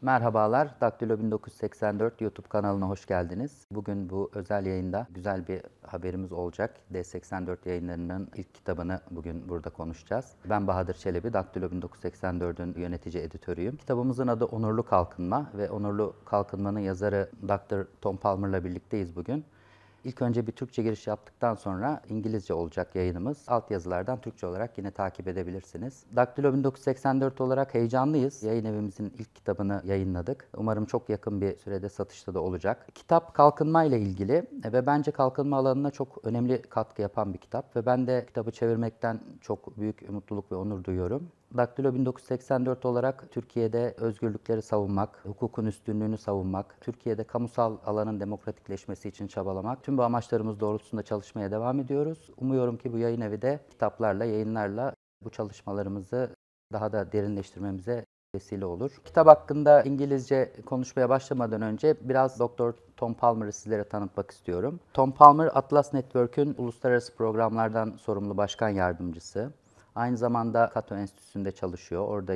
Merhabalar, Daktilo 1984 YouTube kanalına hoş geldiniz. Bugün bu özel yayında güzel bir haberimiz olacak. D84 Yayınlarının ilk kitabını bugün burada konuşacağız. Ben Bahadır Çelebi, Daktilo 1984'ün yönetici editörüyüm. Kitabımızın adı Onurlu Kalkınma ve Onurlu Kalkınma'nın yazarı Dr. Tom Palmer'la birlikteyiz bugün. İlk önce bir Türkçe giriş yaptıktan sonra İngilizce olacak yayınımız. Altyazılardan Türkçe olarak yine takip edebilirsiniz. Daktilo 1984 olarak heyecanlıyız. Yayın evimizin ilk kitabını yayınladık. Umarım çok yakın bir sürede satışta da olacak. Kitap kalkınma ile ilgili ve bence kalkınma alanına çok önemli katkı yapan bir kitap. Ve ben de kitabı çevirmekten çok büyük mutluluk ve onur duyuyorum. Daktilo 1984 olarak Türkiye'de özgürlükleri savunmak, hukukun üstünlüğünü savunmak, Türkiye'de kamusal alanın demokratikleşmesi için çabalamak, tüm bu amaçlarımız doğrultusunda çalışmaya devam ediyoruz. Umuyorum ki bu yayın evi de kitaplarla, yayınlarla bu çalışmalarımızı daha da derinleştirmemize vesile olur. Kitap hakkında İngilizce konuşmaya başlamadan önce biraz Dr. Tom Palmer'ı sizlere tanıtmak istiyorum. Tom Palmer, Atlas Network'ün uluslararası programlardan sorumlu başkan yardımcısı. Aynı zamanda Cato Enstitüsü'nde çalışıyor. Orada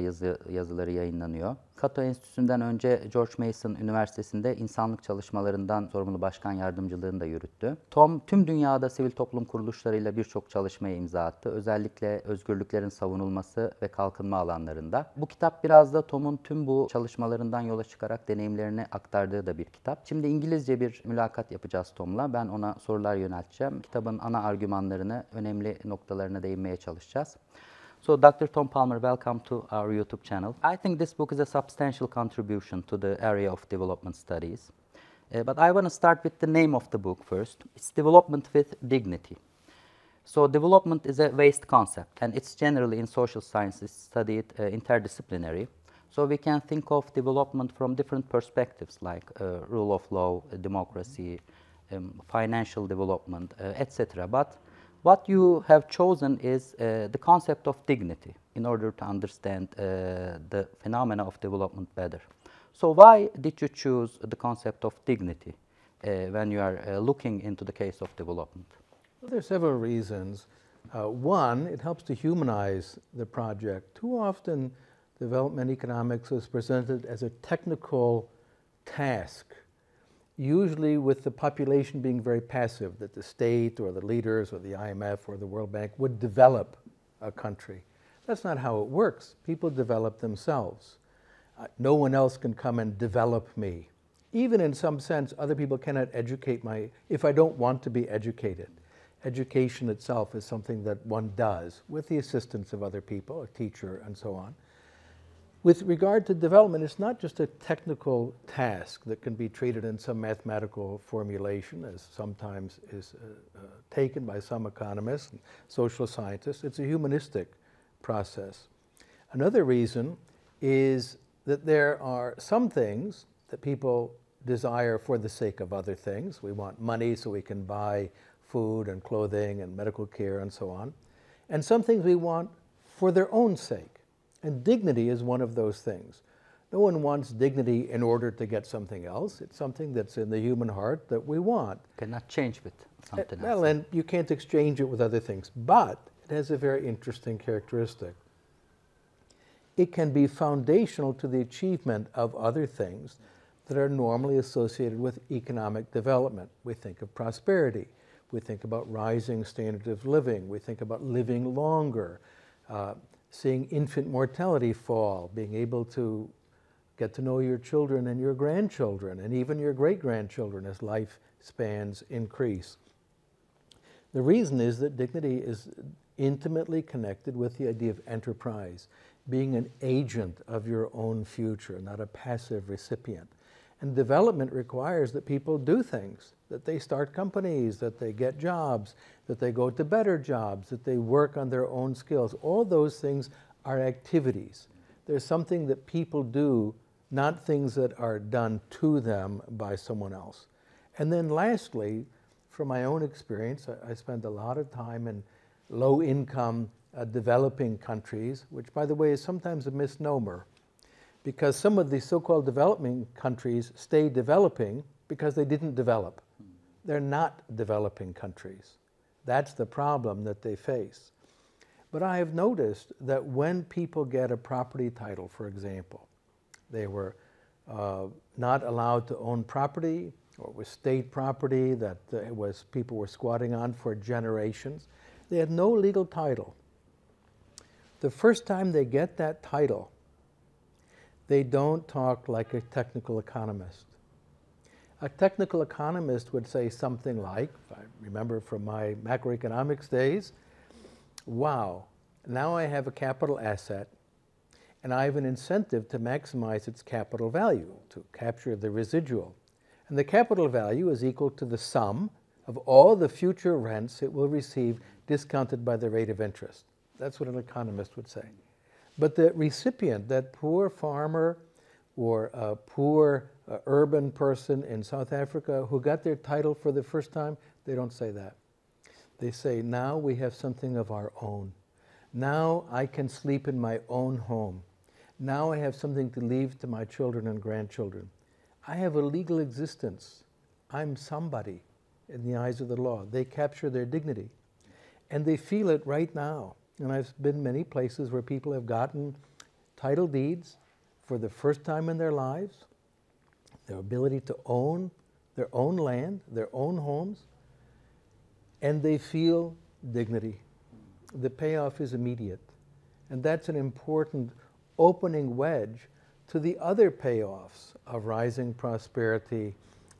yazıları yayınlanıyor. Cato Enstitüsü'nden önce George Mason Üniversitesi'nde insanlık çalışmalarından sorumlu başkan yardımcılığını da yürüttü. Tom, tüm dünyada sivil toplum kuruluşlarıyla birçok çalışmaya imza attı. Özellikle özgürlüklerin savunulması ve kalkınma alanlarında. Bu kitap biraz da Tom'un tüm bu çalışmalarından yola çıkarak deneyimlerini aktardığı da bir kitap. Şimdi İngilizce bir mülakat yapacağız Tom'la. Ben ona sorular yönelteceğim. Kitabın ana argümanlarını, önemli noktalarına değinmeye çalışacağız. So, Dr. Tom Palmer, welcome to our YouTube channel. I think this book is a substantial contribution to the area of development studies. But I want to start with the name of the book first. It's Development with Dignity. So, development is a vast concept, and it's generally in social sciences studied interdisciplinary. So, we can think of development from different perspectives, like rule of law, democracy, financial development, etc. But what you have chosen is the concept of dignity in order to understand the phenomena of development better. So why did you choose the concept of dignity when you are looking into the case of development? Well, there are several reasons. One, it helps to humanize the project. Too often, development economics is presented as a technical task, usually with the population being very passive, that the state or the leaders or the IMF or the World Bank would develop a country. That's not how it works. People develop themselves. No one else can come and develop me. Even in some sense, other people cannot educate if I don't want to be educated. Education itself is something that one does with the assistance of other people, a teacher and so on. With regard to development, it's not just a technical task that can be treated in some mathematical formulation, as sometimes is taken by some economists and social scientists. It's a humanistic process. Another reason is that there are some things that people desire for the sake of other things. We want money so we can buy food and clothing and medical care and so on. And some things we want for their own sake. And dignity is one of those things. No one wants dignity in order to get something else. It's something that's in the human heart that we want. Cannot change with something else. Well, and you can't exchange it with other things. But it has a very interesting characteristic. It can be foundational to the achievement of other things that are normally associated with economic development. We think of prosperity. We think about rising standard of living. We think about living longer. Seeing infant mortality fall, being able to get to know your children and your grandchildren and even your great-grandchildren as lifespans increase. The reason is that dignity is intimately connected with the idea of enterprise, being an agent of your own future, not a passive recipient. And development requires that people do things, that they start companies, that they get jobs, that they go to better jobs, that they work on their own skills. All those things are activities. There's something that people do, not things that are done to them by someone else. And then lastly, from my own experience, I spend a lot of time in low-income developing countries, which, by the way, is sometimes a misnomer, because some of these so-called developing countries stay developing because they didn't develop. They're not developing countries. That's the problem that they face. But I have noticed that when people get a property title, for example, they were not allowed to own property, or was state property that people were squatting on for generations. They had no legal title. The first time they get that title, they don't talk like a technical economist. A technical economist would say something like, if I remember from my macroeconomics days, wow, now I have a capital asset and I have an incentive to maximize its capital value, to capture the residual. And the capital value is equal to the sum of all the future rents it will receive discounted by the rate of interest. That's what an economist would say. But the recipient, that poor farmer or a poor urban person in South Africa who got their title for the first time, they don't say that. They say, now we have something of our own. Now I can sleep in my own home. Now I have something to leave to my children and grandchildren. I have a legal existence. I'm somebody in the eyes of the law. They capture their dignity. And they feel it right now. And I've been many places where people have gotten title deeds for the first time in their lives, their ability to own their own land, their own homes, and they feel dignity. The payoff is immediate. And that's an important opening wedge to the other payoffs of rising prosperity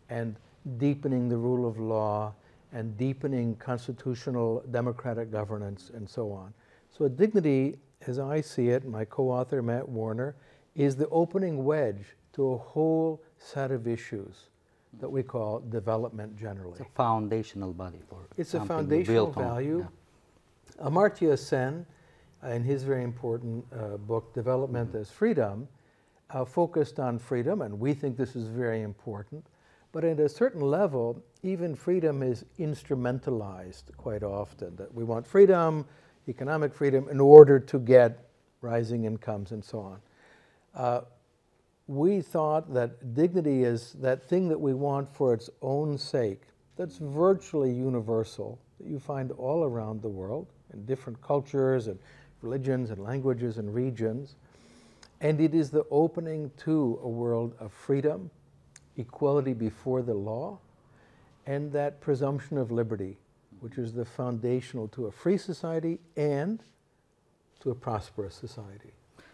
and deepening the rule of law and deepening constitutional democratic governance and so on. So dignity, as I see it, my co-author Matt Warner, is the opening wedge to a whole set of issues that we call development generally. It's a foundational body for it's a something foundational built on. value. Yeah. Amartya Sen, in his very important book, Development as Freedom, focused on freedom, and we think this is very important. But at a certain level, even freedom is instrumentalized quite often. That we want freedom, economic freedom, in order to get rising incomes and so on. We thought that dignity is that thing that we want for its own sake, that's virtually universal, that you find all around the world, in different cultures and religions and languages and regions. And it is the opening to a world of freedom, equality before the law, and that presumption of liberty, which is the foundational to a free society and to a prosperous society.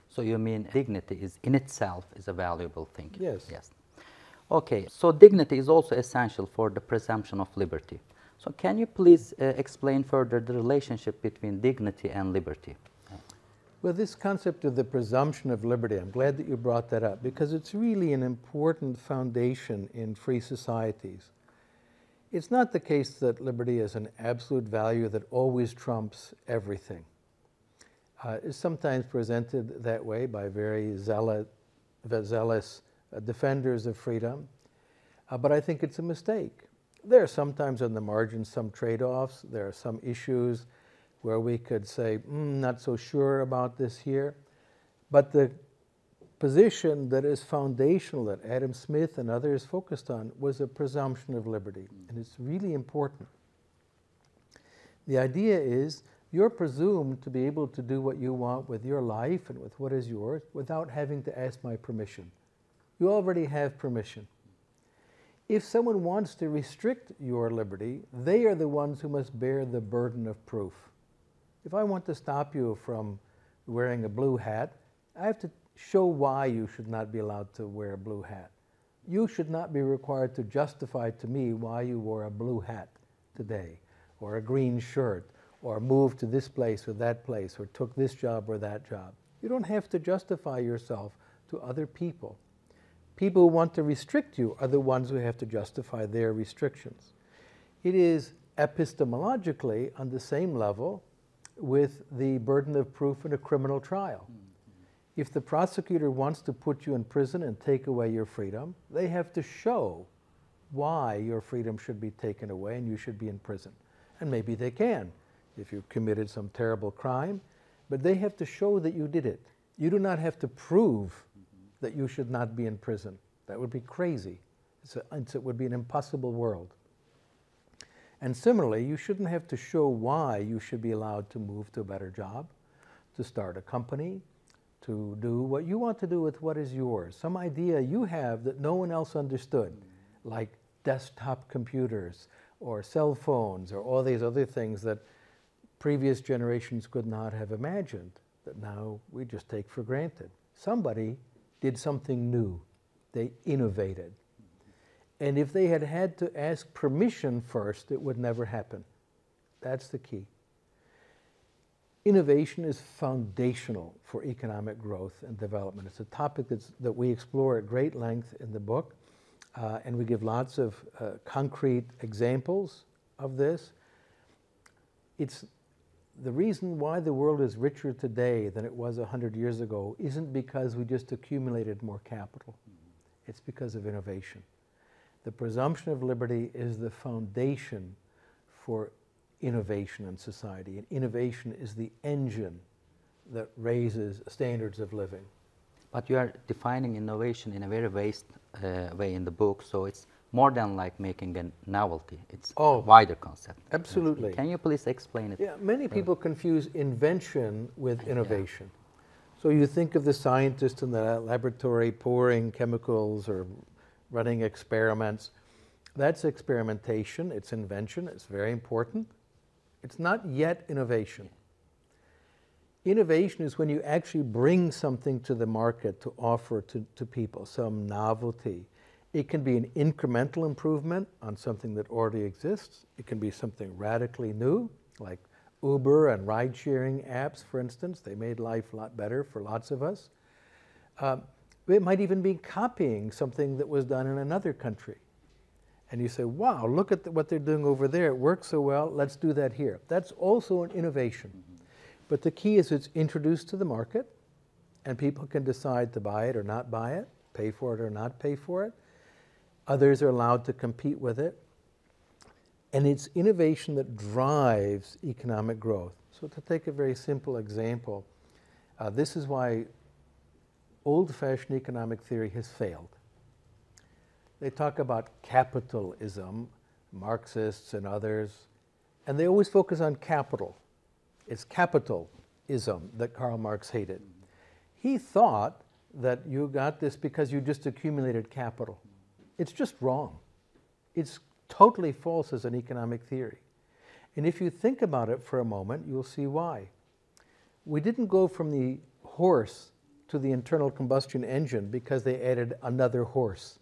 So you mean dignity is in itself is a valuable thing? Yes. Yes. Okay, so dignity is also essential for the presumption of liberty. So can you please explain further the relationship between dignity and liberty? Well, this concept of the presumption of liberty, I'm glad that you brought that up, because it's really an important foundation in free societies. It's not the case that liberty is an absolute value that always trumps everything. It's sometimes presented that way by very zealous defenders of freedom, but I think it's a mistake. There are sometimes on the margins some trade-offs. There are some issues where we could say, not so sure about this here. But the position that is foundational, that Adam Smith and others focused on, was a presumption of liberty. And it's really important. The idea is you're presumed to be able to do what you want with your life and with what is yours without having to ask my permission. You already have permission. If someone wants to restrict your liberty, they are the ones who must bear the burden of proof. If I want to stop you from wearing a blue hat, I have to show why you should not be allowed to wear a blue hat. You should not be required to justify to me why you wore a blue hat today, or a green shirt, or moved to this place or that place, or took this job or that job. You don't have to justify yourself to other people. People who want to restrict you are the ones who have to justify their restrictions. It is epistemologically on the same level with the burden of proof in a criminal trial. If the prosecutor wants to put you in prison and take away your freedom, they have to show why your freedom should be taken away and you should be in prison. And maybe they can, if you committed some terrible crime, but they have to show that you did it. You do not have to prove that you should not be in prison. That would be crazy. It would be an impossible world. And similarly, you shouldn't have to show why you should be allowed to move to a better job, to start a company, to do what you want to do with what is yours, some idea you have that no one else understood, like desktop computers or cell phones or all these other things that previous generations could not have imagined, that now we just take for granted. Somebody did something new. They innovated. And if they had had to ask permission first, it would never happen. That's the key. Innovation is foundational for economic growth and development. It's a topic that we explore at great length in the book, and we give lots of concrete examples of this. It's the reason why the world is richer today than it was 100 years ago isn't because we just accumulated more capital. It's because of innovation. The presumption of liberty is the foundation for innovation in society, and innovation is the engine that raises standards of living. But you are defining innovation in a very vast way in the book, so it's more than like making a novelty. It's a wider concept. Absolutely. Can you please explain it? Yeah, many people confuse invention with innovation. So you think of the scientist in the laboratory pouring chemicals or running experiments. That's experimentation, it's invention, it's very important. It's not yet innovation. Innovation is when you actually bring something to the market to offer to people, some novelty. It can be an incremental improvement on something that already exists. It can be something radically new, like Uber and ride-sharing apps, for instance. They made life a lot better for lots of us. It might even be copying something that was done in another country. And you say, wow, look at what they're doing over there. It works so well, let's do that here. That's also an innovation. But the key is it's introduced to the market, and people can decide to buy it or not buy it, pay for it or not pay for it. Others are allowed to compete with it. And it's innovation that drives economic growth. So to take a very simple example, this is why old-fashioned economic theory has failed. They talk about capitalism, Marxists and others, and they always focus on capital. It's capitalism that Karl Marx hated. He thought that you got this because you just accumulated capital. It's just wrong. It's totally false as an economic theory. And if you think about it for a moment, you'll see why. We didn't go from the horse to the internal combustion engine because they added another horse.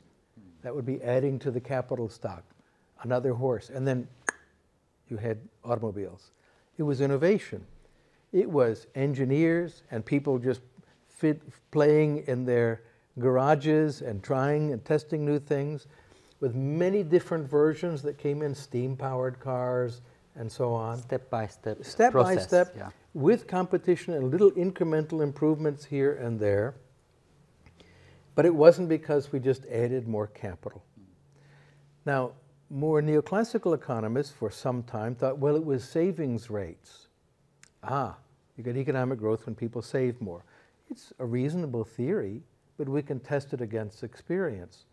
That would be adding to the capital stock, another horse, and then you had automobiles. It was innovation. It was engineers and people just playing in their garages and trying and testing new things with many different versions that came in, steam-powered cars and so on. Step by step, Yeah. With competition and little incremental improvements here and there. But it wasn't because we just added more capital. Now, more neoclassical economists for some time thought, well, it was savings rates. You get economic growth when people save more. It's a reasonable theory, but we can test it against experience.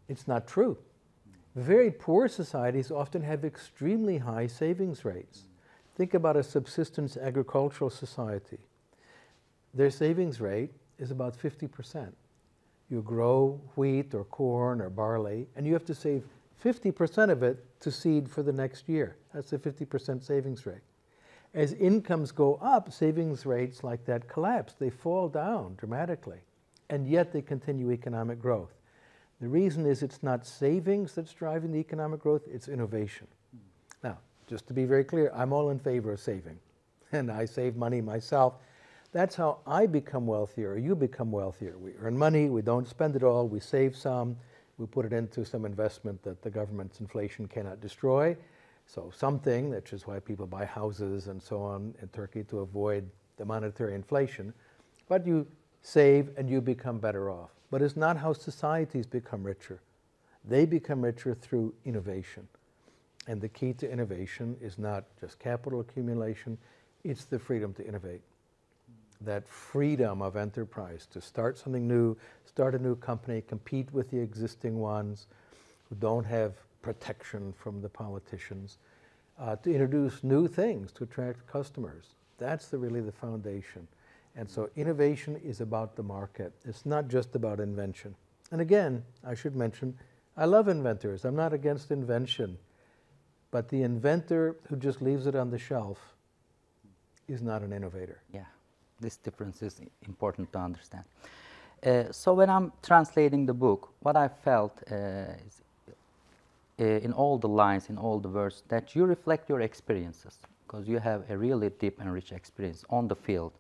It's not true. Very poor societies often have extremely high savings rates. Think about a subsistence agricultural society. Their savings rate is about 50%. You grow wheat or corn or barley, and you have to save 50% of it to seed for the next year. That's a 50% savings rate. As incomes go up, savings rates like that collapse. They fall down dramatically, and yet they continue economic growth. The reason is it's not savings that's driving the economic growth, it's innovation. Now, just to be very clear, I'm all in favor of saving, and I save money myself. That's how I become wealthier, or you become wealthier. We earn money, we don't spend it all, we save some, we put it into some investment that the government's inflation cannot destroy. So something, which is why people buy houses and so on in Turkey to avoid the monetary inflation. But you save and you become better off. But it's not how societies become richer. They become richer through innovation. And the key to innovation is not just capital accumulation, it's the freedom to innovate. That freedom of enterprise to start something new, start a new company, compete with the existing ones who don't have protection from the politicians, to introduce new things to attract customers. That's really the foundation. And so innovation is about the market. It's not just about invention. And again, I should mention, I love inventors. I'm not against invention. But the inventor who just leaves it on the shelf is not an innovator. Yeah, this difference is important to understand. So when I'm translating the book, what I felt is in all the lines, in all the words, that you reflect your experiences, because you have a really deep and rich experience on the field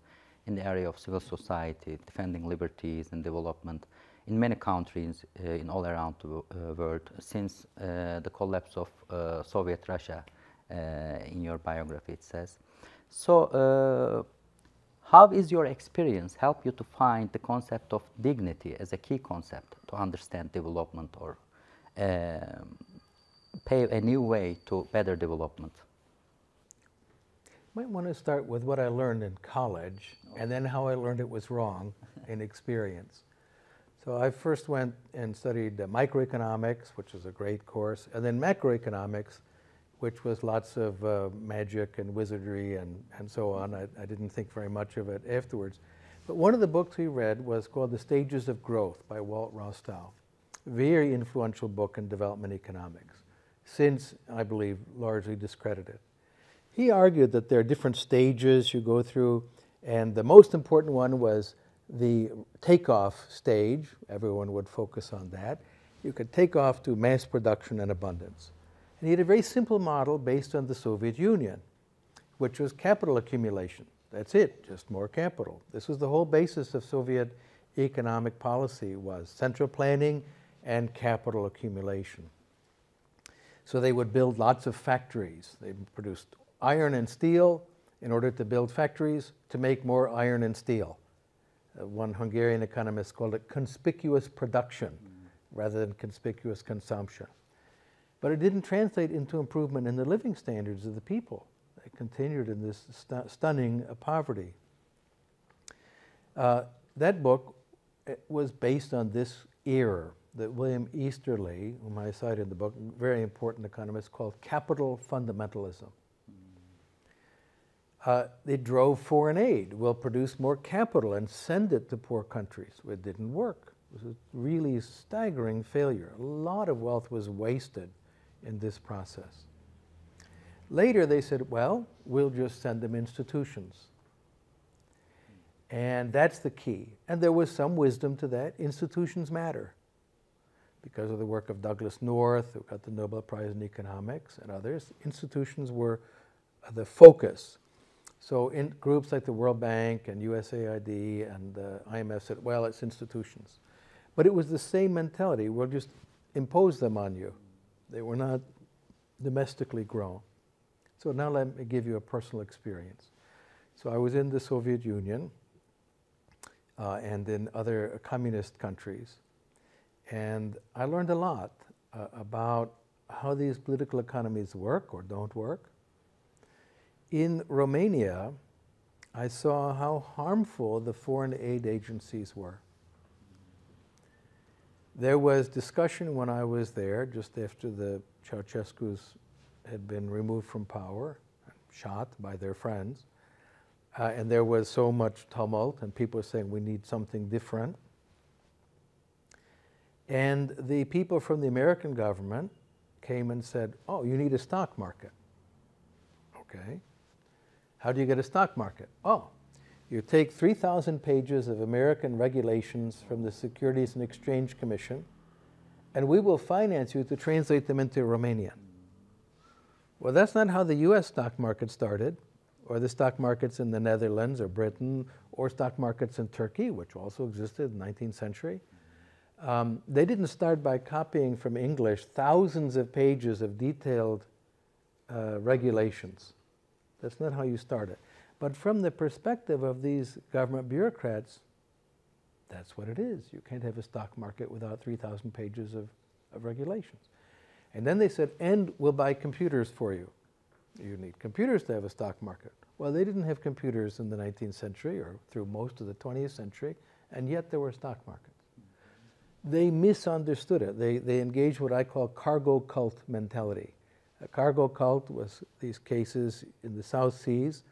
in the area of civil society, defending liberties and development in many countries in all around the world since the collapse of Soviet Russia, in your biography it says. So how is your experience help you to find the concept of dignity as a key concept to understand development or pave a new way to better development? Might want to start with what I learned in college and then how I learned it was wrong in experience. So I first went and studied microeconomics, which is a great course, and then macroeconomics, which was lots of magic and wizardry and so on. I didn't think very much of it afterwards. But one of the books we read was called The Stages of Growth by Walt Rostow. Very influential book in development economics, since, I believe, largely discredited. He argued that there are different stages you go through, and the most important one was the takeoff stage. Everyone would focus on that. You could take off to mass production and abundance. And he had a very simple model based on the Soviet Union, which was capital accumulation. That's it, just more capital. This was the whole basis of Soviet economic policy, was central planning and capital accumulation. So they would build lots of factories. They produced iron and steel in order to build factories to make more iron and steel. One Hungarian economist called it conspicuous production rather than conspicuous consumption. But it didn't translate into improvement in the living standards of the people. They continued in this stunning poverty. That book was based on this error that William Easterly, whom I cite in the book, a very important economist, called capital fundamentalism. They drove foreign aid. We'll produce more capital and send it to poor countries. It didn't work. It was a really staggering failure. A lot of wealth was wasted in this process. Later they said, well, we'll just send them institutions. And that's the key. And there was some wisdom to that. Institutions matter. Because of the work of Douglas North, who got the Nobel Prize in Economics, and others, institutions were the focus. So in groups like the World Bank and USAID and the IMF said, well, it's institutions. But it was the same mentality. We'll just impose them on you. They were not domestically grown. So now let me give you a personal experience. So I was in the Soviet Union and in other communist countries. And I learned a lot about how these political economies work or don't work. In Romania, I saw how harmful the foreign aid agencies were. There was discussion when I was there, just after the Ceausescu's had been removed from power, shot by their friends, and there was so much tumult, and people were saying, we need something different. And the people from the American government came and said, oh, you need a stock market. Okay. How do you get a stock market? Oh, you take 3,000 pages of American regulations from the Securities and Exchange Commission, and we will finance you to translate them into Romanian. Well, that's not how the US stock market started, or the stock markets in the Netherlands or Britain, or stock markets in Turkey, which also existed in the 19th century. They didn't start by copying from English thousands of pages of detailed regulations. That's not how you start it. But from the perspective of these government bureaucrats, that's what it is. You can't have a stock market without 3,000 pages of regulations. And then they said, and we'll buy computers for you. You need computers to have a stock market. Well, they didn't have computers in the 19th century or through most of the 20th century, and yet there were stock markets. They misunderstood it. They engaged what I call cargo cult mentality. A cargo cult was these cases in the South Seas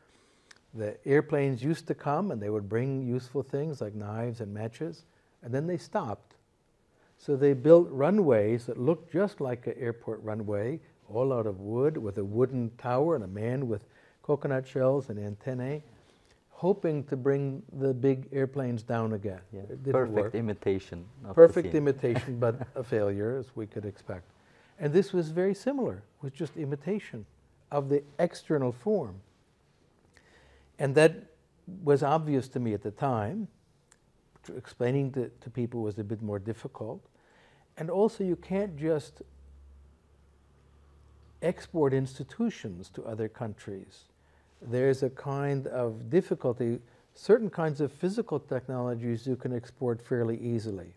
The airplanes used to come and they would bring useful things like knives and matches, and then they stopped. So they built runways that looked just like an airport runway, all out of wood, with a wooden tower and a man with coconut shells and antennae, hoping to bring the big airplanes down again. Yeah. It didn't Perfect work. imitation of Perfect the scene. imitation, but a failure, as we could expect. And this was very similar, with just imitation of the external form. And that was obvious to me at the time. Explaining to people was a bit more difficult. And also, you can't just export institutions to other countries. There's a kind of difficulty. Certain kinds of physical technologies you can export fairly easily.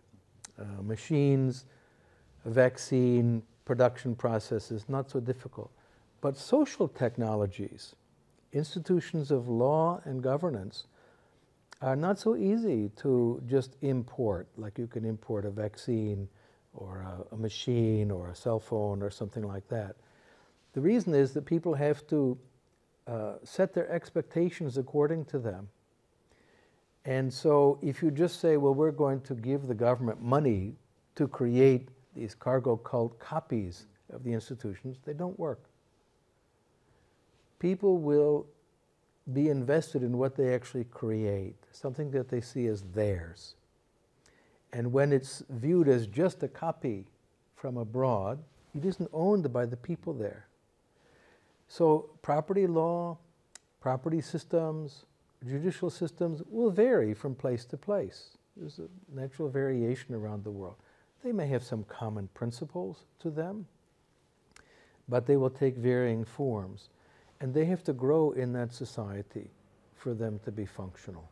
Machines, a vaccine, production processes, not so difficult. But social technologies, institutions of law and governance, are not so easy to just import, like you can import a vaccine or a machine or a cell phone or something like that. The reason is that people have to set their expectations according to them. And so if you just say, well, we're going to give the government money to create these cargo cult copies of the institutions, they don't work. People will be invested in what they actually create, something that they see as theirs. And when it's viewed as just a copy from abroad, it isn't owned by the people there. So property law, property systems, judicial systems will vary from place to place. There's a natural variation around the world. They may have some common principles to them, but they will take varying forms. And they have to grow in that society for them to be functional.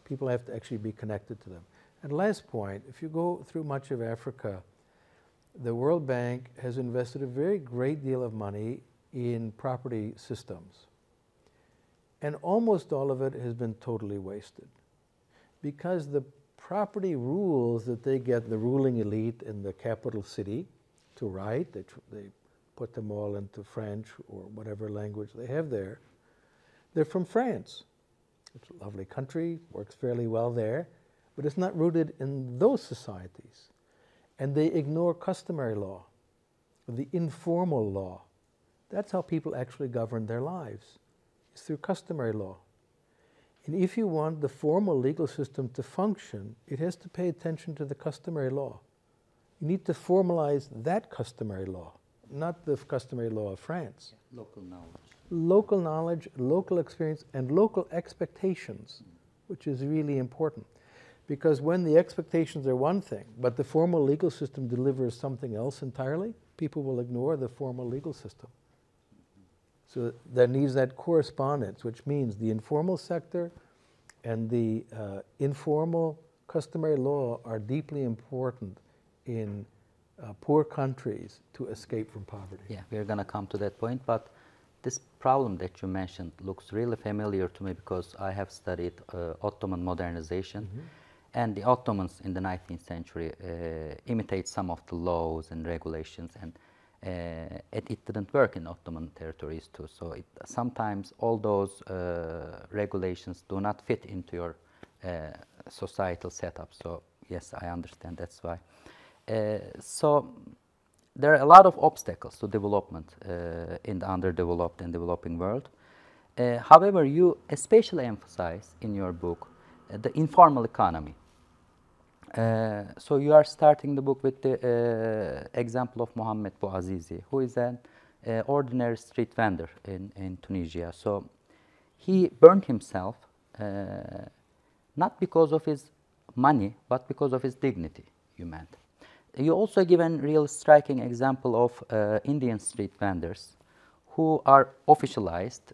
People have to actually be connected to them. And last point, if you go through much of Africa, the World Bank has invested a very great deal of money in property systems. And almost all of it has been totally wasted. Because the property rules that they get the ruling elite in the capital city to write, they put them all into French or whatever language they have there. They're from France. It's a lovely country, works fairly well there, but it's not rooted in those societies. And they ignore customary law, the informal law. That's how people actually govern their lives. It's through customary law. And if you want the formal legal system to function, it has to pay attention to the customary law. You need to formalize that customary law, not the customary law of France. Local knowledge. Local knowledge, local experience, and local expectations, which is really important. Because when the expectations are one thing, but the formal legal system delivers something else entirely, people will ignore the formal legal system. So there needs that correspondence, which means the informal sector and the informal customary law are deeply important in poor countries to escape from poverty. Yeah, we're going to come to that point, but this problem that you mentioned looks really familiar to me because I have studied Ottoman modernization, and the Ottomans in the 19th century imitate some of the laws and regulations, and it didn't work in Ottoman territories too. So sometimes all those regulations do not fit into your societal setup. So yes, I understand, that's why. So there are a lot of obstacles to development in the underdeveloped and developing world. However, you especially emphasize in your book the informal economy. So you are starting the book with the example of Mohammed Bouazizi, who is an ordinary street vendor in Tunisia. So he burned himself not because of his money, but because of his dignity, you meant. You also give a real striking example of Indian street vendors who are officialized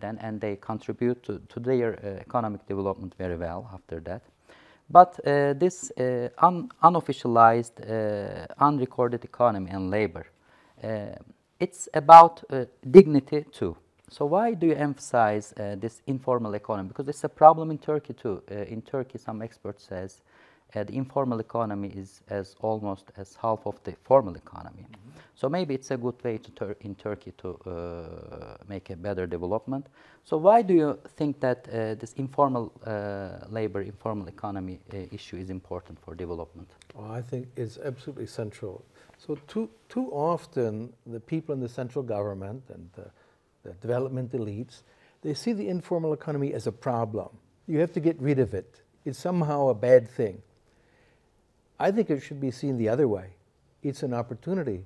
then, and they contribute to their economic development very well after that. But this unofficialized, unrecorded economy and labor, it's about dignity too. So why do you emphasize this informal economy? Because it's a problem in Turkey too. In Turkey, some experts says the informal economy is almost as half of the formal economy. So maybe it's a good way to in Turkey to make a better development. So why do you think that this informal labor, informal economy issue is important for development? Well, I think it's absolutely central. So too often the people in the central government and the development elites, they see the informal economy as a problem. You have to get rid of it. It's somehow a bad thing. I think it should be seen the other way. It's an opportunity.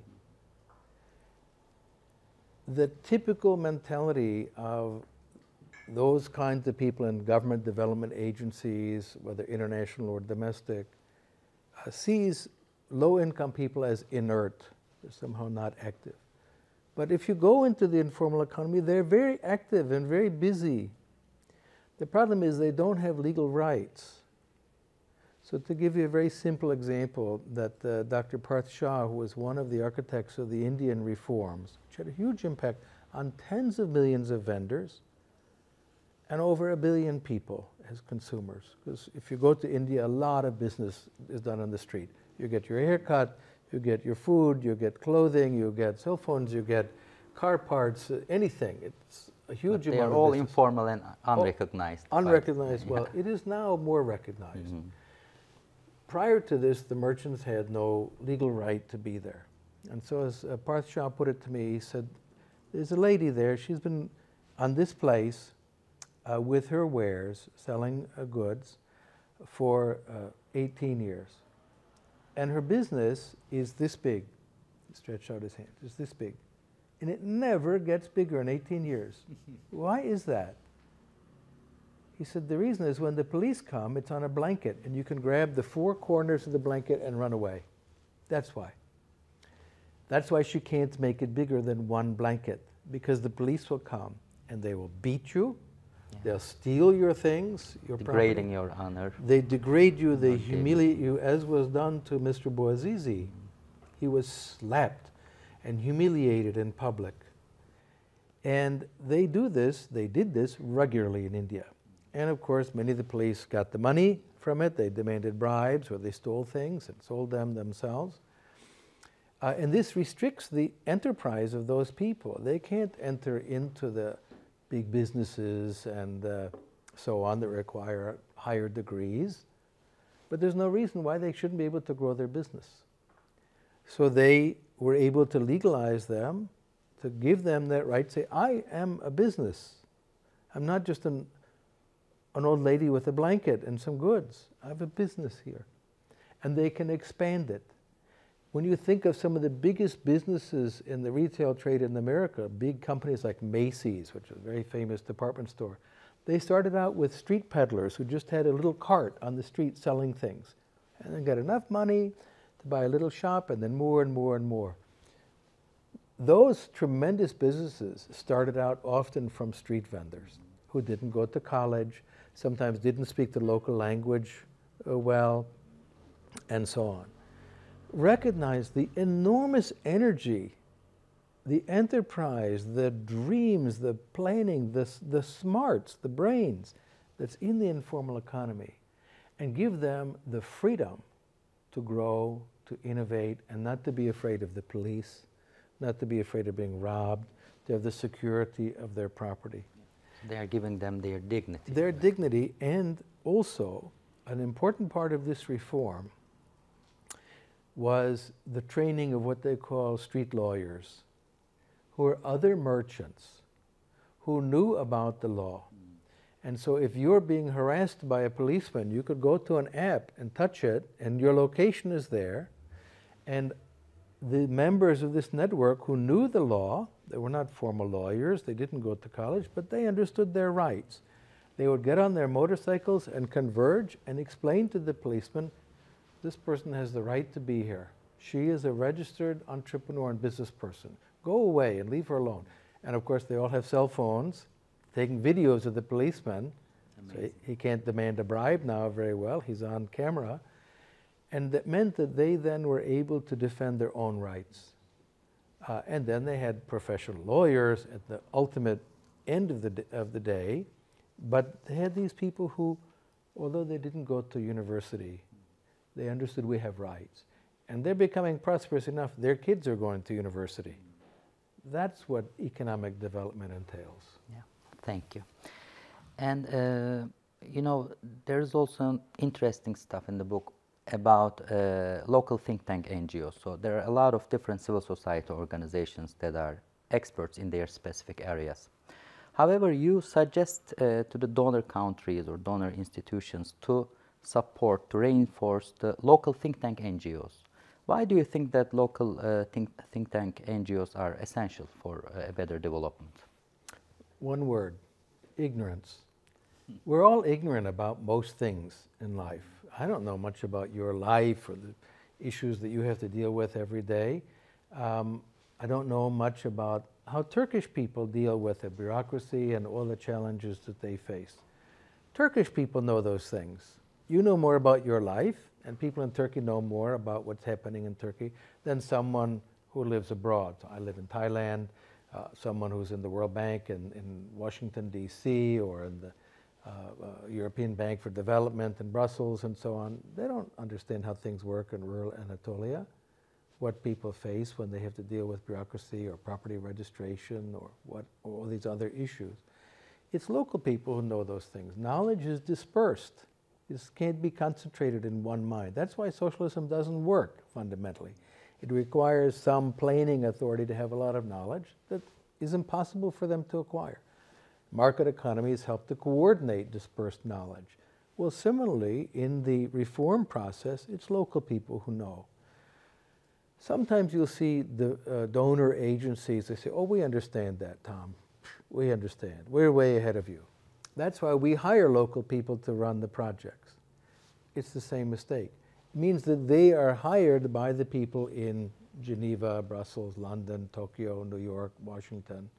The typical mentality of those kinds of people in government development agencies, whether international or domestic, sees low-income people as inert, they're somehow not active. But if you go into the informal economy, they're very active and very busy. The problem is they don't have legal rights. So to give you a very simple example, that Dr. Parth Shah, who was one of the architects of the Indian reforms, which had a huge impact on tens of millions of vendors and over 1 billion people as consumers. Because if you go to India, a lot of business is done on the street. You get your hair cut, you get your food, you get clothing, you get cell phones, you get car parts, anything. It's a huge amount of business. They are all informal and unrecognized. Unrecognized. Well, it is now more recognized. Prior to this, the merchants had no legal right to be there. And so as Parth Shah put it to me, he said, there's a lady there, she's been on this place with her wares, selling goods for 18 years. And her business is this big. He stretched out his hand, it's this big. And it never gets bigger in 18 years. Why is that? He said, the reason is when the police come, it's on a blanket, and you can grab the 4 corners of the blanket and run away. That's why. That's why she can't make it bigger than 1 blanket, because the police will come and they will beat you, they'll steal your things, your degrading property. your honor. They degrade you, they humiliate you, as was done to Mr. Bouazizi. He was slapped and humiliated in public. And they did this regularly in India. And of course, many of the police got the money from it. They demanded bribes, or they stole things and sold them themselves. And this restricts the enterprise of those people. They can't enter into the big businesses and so on that require higher degrees. But there's no reason why they shouldn't be able to grow their business. So they were able to legalize them, to give them that right, say, I am a business. I'm not just an old lady with a blanket and some goods. I have a business here. And they can expand it. When you think of some of the biggest businesses in the retail trade in America, big companies like Macy's, which is a very famous department store, they started out with street peddlers who just had a little cart on the street selling things. And then got enough money to buy a little shop, and then more and more and more. Those tremendous businesses started out often from street vendors who didn't go to college, sometimes didn't speak the local language well, and so on. Recognize the enormous energy, the enterprise, the dreams, the planning, the smarts, the brains that's in the informal economy, and give them the freedom to grow, to innovate, and not to be afraid of the police, not to be afraid of being robbed, to have the security of their property. They are giving them their dignity. Their dignity, and also an important part of this reform was the training of what they call street lawyers, who are other merchants who knew about the law. And so if you're being harassed by a policeman, you could go to an app and touch it, and your location is there. And the members of this network who knew the law, they were not formal lawyers, they didn't go to college, but they understood their rights. They would get on their motorcycles and converge and explain to the policeman, this person has the right to be here. She is a registered entrepreneur and business person. Go away and leave her alone. And of course, they all have cell phones, taking videos of the policeman. So he can't demand a bribe now very well. He's on camera. And that meant that they then were able to defend their own rights. And then they had professional lawyers at the ultimate end of the day. But they had these people who, although they didn't go to university, They understood we have rights. And they're becoming prosperous enough, their kids are going to university. That's what economic development entails. Yeah, thank you. And you know, there's also interesting stuff in the book about local think tank NGOs. So there are a lot of different civil society organizations that are experts in their specific areas. However, you suggest to the donor countries or donor institutions to support, to reinforce the local think tank NGOs. Why do you think that local think tank NGOs are essential for a better development? One word, ignorance. We're all ignorant about most things in life. I don't know much about your life or the issues that you have to deal with every day. I don't know much about how Turkish people deal with the bureaucracy and all the challenges that they face. Turkish people know those things. You know more about your life, and people in Turkey know more about what's happening in Turkey than someone who lives abroad. So I live in Thailand, someone who's in the World Bank in Washington, D.C., or in the European Bank for Development in Brussels and so on. They don't understand how things work in rural Anatolia, what people face when they have to deal with bureaucracy or property registration or all these other issues. It's local people who know those things. Knowledge is dispersed. This can't be concentrated in one mind. That's why socialism doesn't work, fundamentally. It requires some planning authority to have a lot of knowledge that is impossible for them to acquire. Market economies help to coordinate dispersed knowledge. Well, similarly, in the reform process, it's local people who know. Sometimes you'll see the donor agencies, they say, oh, we understand that, Tom. We understand. We're way ahead of you. That's why we hire local people to run the projects. It's the same mistake. It means that they are hired by the people in Geneva, Brussels, London, Tokyo, New York, Washington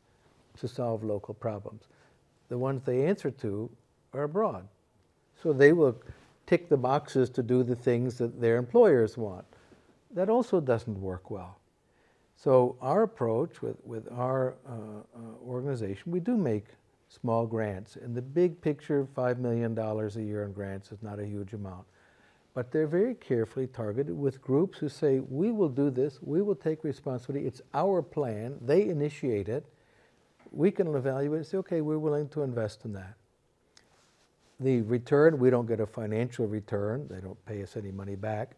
to solve local problems. The ones they answer to are abroad. So they will tick the boxes to do the things that their employers want. That also doesn't work well. So our approach with our organization, we do make small grants. In the big picture, $5 million a year in grants is not a huge amount. But they're very carefully targeted with groups who say, we will do this, we will take responsibility, it's our plan, they initiate it, we can evaluate and say, okay, we're willing to invest in that. The return, we don't get a financial return, they don't pay us any money back,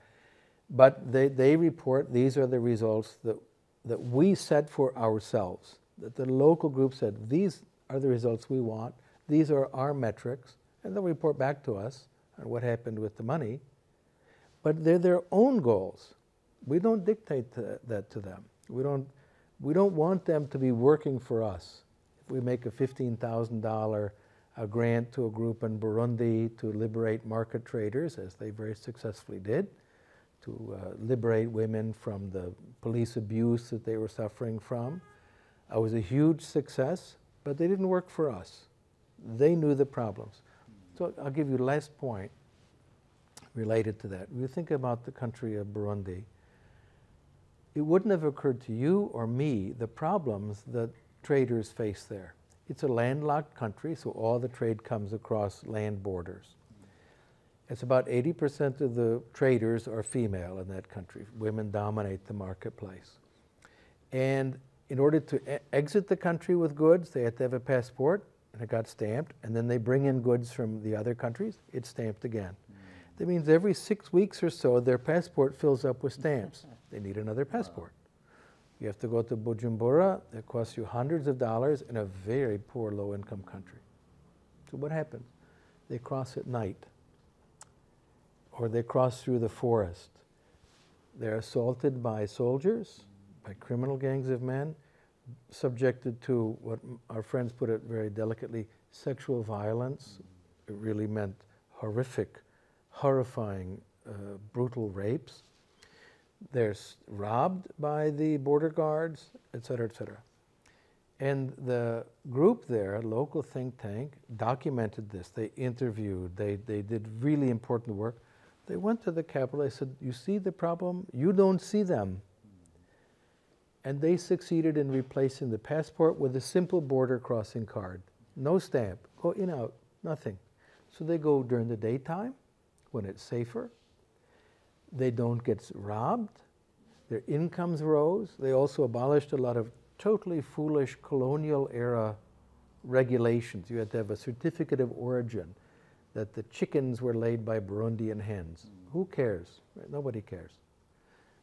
but they report these are the results that we set for ourselves, that the local group said, these are the results we want, these are our metrics, and they'll report back to us on what happened with the money. But they're their own goals. We don't dictate that to them. We don't want them to be working for us. If we make a $15,000 grant to a group in Burundi to liberate market traders, as they very successfully did, to liberate women from the police abuse that they were suffering from, it was a huge success, but they didn't work for us. They knew the problems. So I'll give you the last point related to that. When you think about the country of Burundi, it wouldn't have occurred to you or me the problems that traders face there. It's a landlocked country, so all the trade comes across land borders. It's about 80% of the traders are female in that country. Women dominate the marketplace. And in order to exit the country with goods, they had to have a passport, and it got stamped, and then they bring in goods from the other countries, it's stamped again. That means every 6 weeks or so, their passport fills up with stamps. They need another passport. You have to go to Bujumbura, it costs you hundreds of dollars in a very poor, low-income country. So what happens? They cross at night, or they cross through the forest. They're assaulted by soldiers, by criminal gangs of men, subjected to what our friends put it very delicately, sexual violence. It really meant horrific, horrifying, brutal rapes. They're robbed by the border guards, et cetera, et cetera. And the group there, a local think tank, documented this. They interviewed, they did really important work. They went to the capital, they said, you see the problem? You don't see them. And they succeeded in replacing the passport with a simple border crossing card. No stamp, go in, out, nothing. So they go during the daytime when it's safer. they don't get robbed, their incomes rose. They also abolished a lot of totally foolish colonial era regulations. You had to have a certificate of origin, that the chickens were laid by Burundian hens. Who cares? Right? Nobody cares.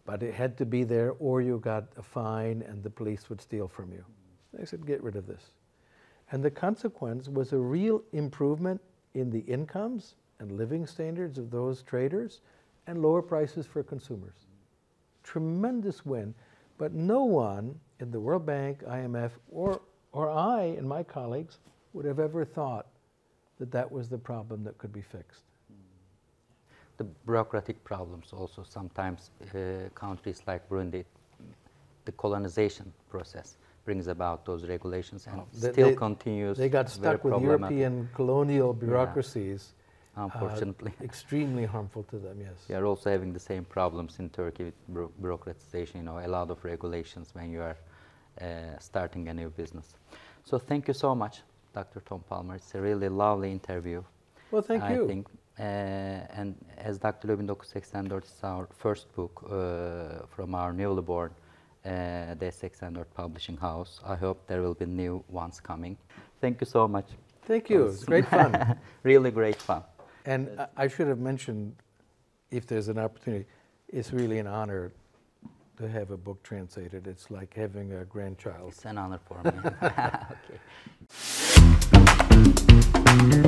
But it had to be there, or you got a fine and the police would steal from you. They said, get rid of this. And the consequence was a real improvement in the incomes and living standards of those traders and lower prices for consumers. Tremendous win, but no one in the World Bank, IMF, or I and my colleagues would have ever thought that that was the problem that could be fixed. The bureaucratic problems also sometimes countries like Burundi, the colonization process brings about those regulations and still continues. They got stuck with European colonial bureaucracies. Yeah. Unfortunately. Extremely harmful to them, yes. We are also having the same problems in Turkey with bureaucratization, you know, a lot of regulations when you are starting a new business. So thank you so much, Dr. Tom Palmer. It's a really lovely interview. Well, thank you. I think. And as Daktilo 1984 is our first book from our newly born D84 Publishing House, I hope there will be new ones coming. Thank you so much. Thank you. It's great fun. Really great fun. And I should have mentioned, if there's an opportunity, it's really an honor to have a book translated. It's like having a grandchild. It's an honor for me. Okay.